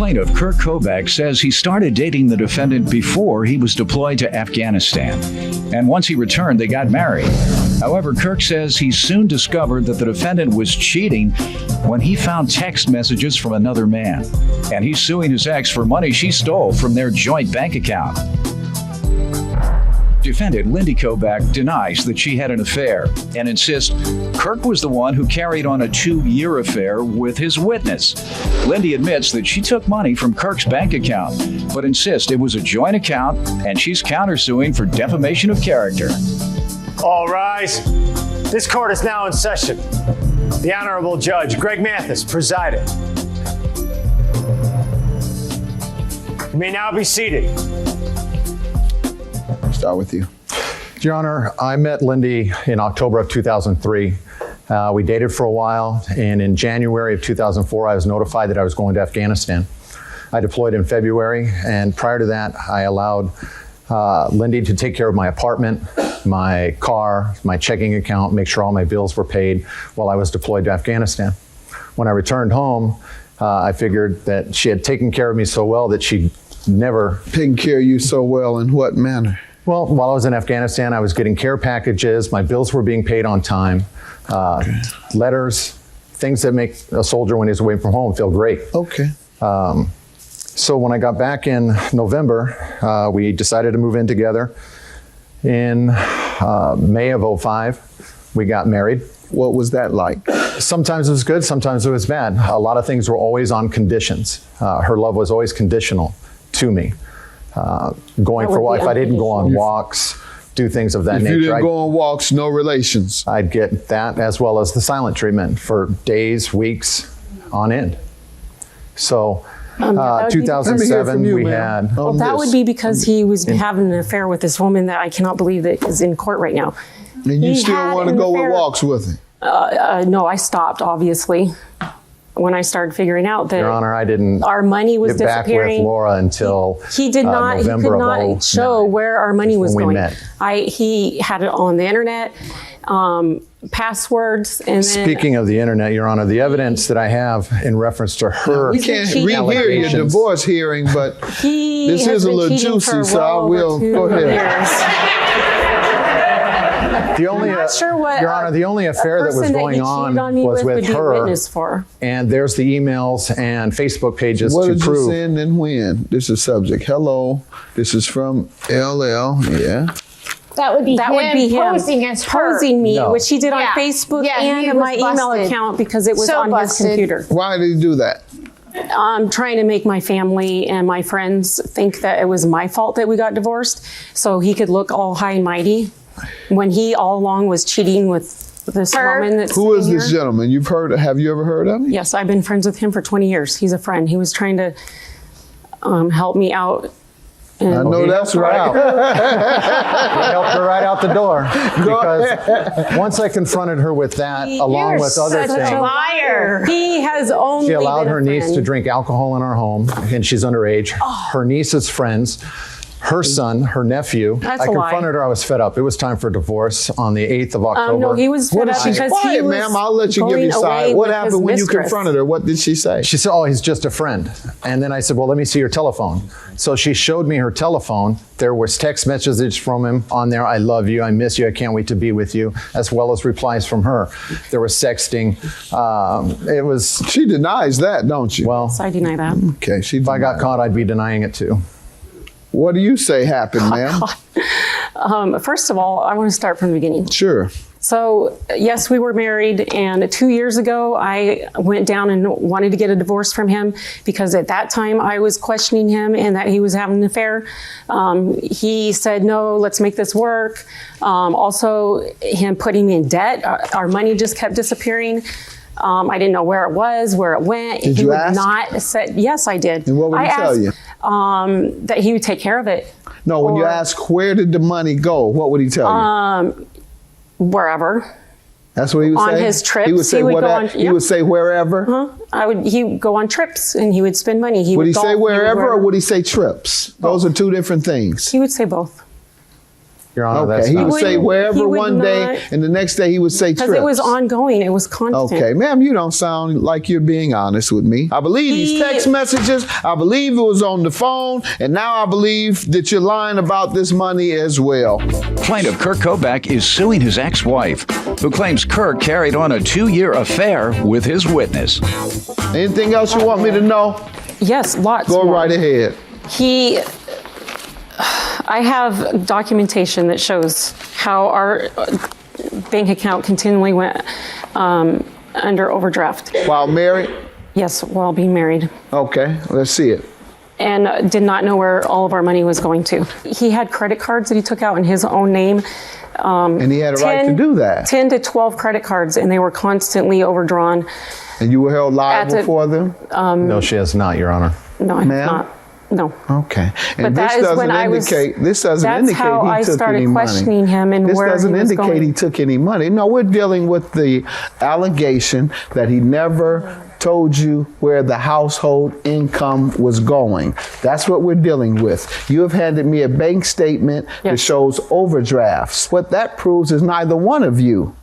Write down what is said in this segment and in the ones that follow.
Plaintiff Kirk Kovac says he started dating the defendant before he was deployed to Afghanistan. And once he returned, they got married. However, Kirk says he soon discovered that the defendant was cheating when he found text messages from another man. And he's suing his ex for money she stole from their joint bank account. Defendant Lindy Kovac denies that she had an affair and insists Kirk was the one who carried on a 2-year affair with his witness. Lindy admits that she took money from Kirk's bank account, but insists it was a joint account and she's countersuing for defamation of character. All rise. This court is now in session. The Honorable Judge Greg Mathis presiding. You may now be seated. Start with you. Your Honor, I met Lindy in October of 2003. We dated for a while, and in January of 2004, I was notified that I was going to Afghanistan. I deployed in February, and prior to that, I allowed Lindy to take care of my apartment, my car, my checking account, make sure all my bills were paid while I was deployed to Afghanistan. When I returned home, I figured that she had taken care of me so well that she'd never... Taking care of you so well in what manner? Well, while I was in Afghanistan, I was getting care packages, my bills were being paid on time, letters, things that make a soldier when he's away from home feel great. Okay. So when I got back in November, we decided to move in together. In May of '05, we got married. What was that like? Sometimes it was good, sometimes it was bad. A lot of things were always on conditions. Her love was always conditional to me. Going for a while, if I didn't go on walks, do things of that nature. If you didn't go on walks, no relations. I'd get that as well as the silent treatment for days, weeks on end. So 2007, we had... Well, that would be because he was having an affair with this woman that I cannot believe that is in court right now. And you still want to go with walks with him? No, I stopped, obviously, when I started figuring out that Your Honor, I didn't our money was get back disappearing. with Laura until he did not. November he could not show where our money was when we going. met. He had it on the internet, passwords, and Speaking of the internet, Your Honor, the evidence that I have in reference to her We can't rehear your divorce hearing, but this is a little juicy, so I will go ahead. The only, Your Honor, the only affair that was going on was with her. And there's the emails and Facebook pages what to did prove. You send and when? This is subject. Hello, this is from LL. Yeah. That would be him posing as her. Posing me, which he did on Facebook and my email account because it was on his computer. Why did he do that? Trying to make my family and my friends think that it was my fault that we got divorced, so he could look all high and mighty when he all along was cheating with this woman that's Who is this gentleman? You've heard? Have you ever heard of him? Yes, I've been friends with him for 20 years. He's a friend. He was trying to help me out. I know that's right. He helped her right out the door. Because once I confronted her with that, along with other things. A liar. He has only She allowed her niece to drink alcohol in our home, and she's underage. Her niece's friends, her son, her nephew. I confronted her. I was fed up. It was time for divorce on the 8th of October. No, he was fed up because he was ma'am, I'll let you give your side. What happened when you confronted her? What did she say? She said, oh, he's just a friend. And then I said, well, let me see your telephone. So she showed me her telephone. There was text messages from him on there. I love you. I miss you. I can't wait to be with you, as well as replies from her. There was sexting. It was... She denies that, don't you? Well, I deny that. Okay. If I got caught, I'd be denying it too. What do you say happened, ma'am? First of all, I want to start from the beginning. Sure. So, yes, we were married, and 2 years ago, I went down and wanted to get a divorce from him because at that time I was questioning him and that he was having an affair. He said, no, let's make this work. Also, him putting me in debt. Our money just kept disappearing. I didn't know where it was, where it went. Did you ask? Not said, yes, I did. And what would he tell you? That he would take care of it. No, when you ask where did the money go, what would he tell you? Wherever. That's what he would say? On his trips. He would say he would say wherever? He would go on trips and he would spend money. Would he say wherever or would he say trips? Those are two different things. He would say both. Your Honor, Okay, that's he not would say he wherever would one day, not- and the next day he would say trips. Because it was ongoing. It was constant. Okay, ma'am, you don't sound like you're being honest with me. I believe these text messages, I believe it was on the phone, and now I believe that you're lying about this money as well. Plaintiff Kirk Koback is suing his ex-wife, who claims Kirk carried on a 2-year affair with his witness. Anything else you want me to know? Yes, lots Go more. right ahead. I have documentation that shows how our bank account continually went under overdraft. While married? Yes, while being married. Okay, let's see it. And did not know where all of our money was going to. He had credit cards that he took out in his own name. And he had a right to do that. 10 to 12 credit cards, and they were constantly overdrawn. And you were held liable for them? No, she has not, Your Honor. No, I'm Ma'am? not. No. Okay. But And that this is doesn't when I was. indicate this doesn't That's indicate how he I took started any money. questioning him and This where he doesn't was indicate going. he took any money. No, we're dealing with the allegation that he never told you where the household income was going. That's what we're dealing with. You have handed me a bank statement that Yes. shows overdrafts. What that proves is neither one of you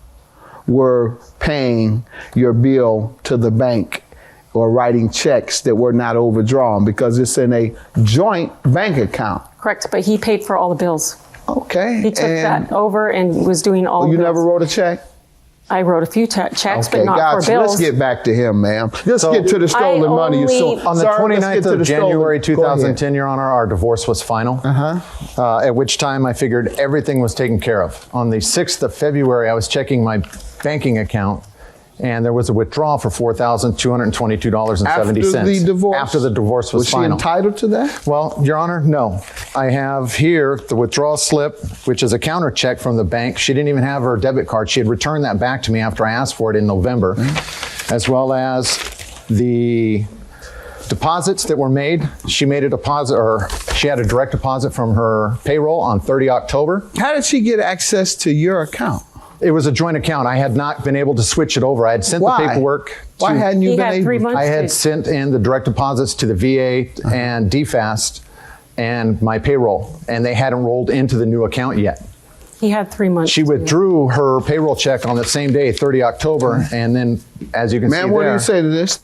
were paying your bill to the bank or writing checks that were not overdrawn because it's in a joint bank account. Correct, but he paid for all the bills. Okay. He took and that over and was doing all you the never bills. wrote a check? I wrote a few checks, Okay, but not gotcha. for bills. Let's get back to him, ma'am. Let's So- get to the stolen I money. only- On the Sir, let's 29th get to of the stolen- January Go ahead. 2010, Your Honor, our divorce was final. At which time I figured everything was taken care of. On the 6th of February, I was checking my banking account, and there was a withdrawal for $4,222.70. After the divorce? After the divorce was she final. entitled to that? Well, Your Honor, no. I have here the withdrawal slip, which is a counter check from the bank. She didn't even have her debit card. She had returned that back to me after I asked for it in November, as well as the deposits that were made. She made a deposit, or she had a direct deposit from her payroll on 30 October. How did she get access to your account? It was a joint account. I had not been able to switch it over. I had sent Why? the paperwork. Why hadn't you He been had able? 3 months. I had to- sent in the direct deposits to the VA and DFAST and my payroll, and they hadn't rolled into the new account yet. He had 3 months. She withdrew her payroll check on the same day, 30 October, and then, as you can see Ma'am, what do there, you say to this?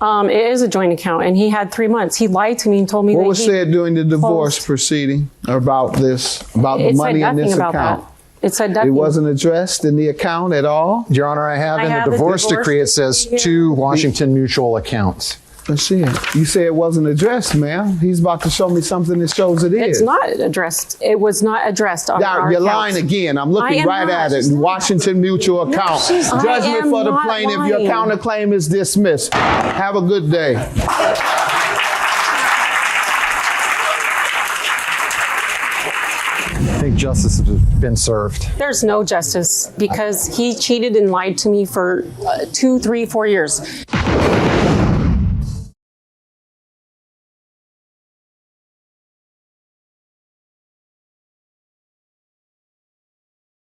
It is a joint account, and he had 3 months. He lied to me and told me What that was he said during the divorce closed. proceeding about this, about the It said money in nothing this about account? that. It said It nothing. wasn't addressed in the account at all? Your Honor, I have in have the the divorce divorce decree, it says decree 2 Washington Mutual accounts. Let's see it. You say it wasn't addressed, ma'am. He's about to show me something that shows it is. It's not addressed. It was not addressed on Now, our you're account. lying again. I'm I looking am right not. at it. Washington Mutual account. she's not. I Judgment am for the not plaintiff. Your lying. counterclaim is dismissed. Have a good day. I think justice has been served. There's no justice because he cheated and lied to me for 2, 3, 4 years.